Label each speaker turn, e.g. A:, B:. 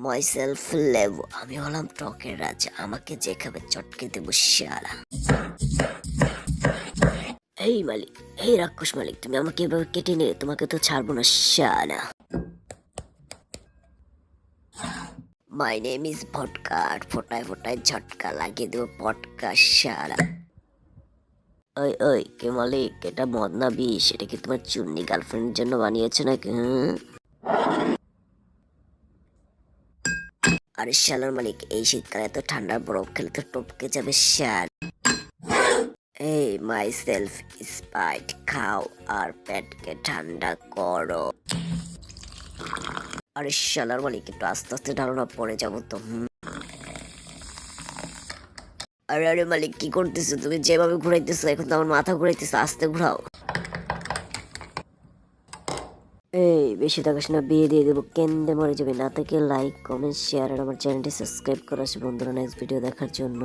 A: Myself লেবু, আমি হলাম টকের রাজা, আমাকে যে খাবে চটকে দেবো শালা। এই মালিক, এই রাক্ষস মালিক, তুমি আমাকে এভাবে কেটে নিলে তোমাকে তো ছাড়বো না শালা। মাই নেম ইজ ভটকা, আর ফোটায় ফোটায় ঝটকা লাগিয়ে দেবো পটকা শালা। ওই ওই কে মালিক, এটা মদ না বিষ? এটা কি তোমার চুন্নি গার্লফ্রেন্ডের জন্য বানিয়েছো নাকি? আরে শালার মালিক, এই শীতকালে তো ঠান্ডার বরফ খেলে তো টপকে যাবে শাল। এই মাই সেলফ স্পাইট খাও আর পেটকে ঠান্ডা করো। আরে শালার মালিক, একটু আস্তে আস্তে ঢালো না, পড়ে যাবো তো। আরে আরে মালিক, কি করতেছো তুমি? যেভাবে ঘুরাইতেছো এখন তো আমার মাথা ঘুরাইতেছে, আস্তে ঘুরাও। এই বেশি থাকাস না, বিয়ে দিয়ে দেবো, কেন্দে মরে যাবে। না থেকে লাইক কমেন্ট শেয়ার আর আমার চ্যানেলটি সাবস্ক্রাইব করা আছে বন্ধুরা নেক্সট ভিডিও দেখার জন্য।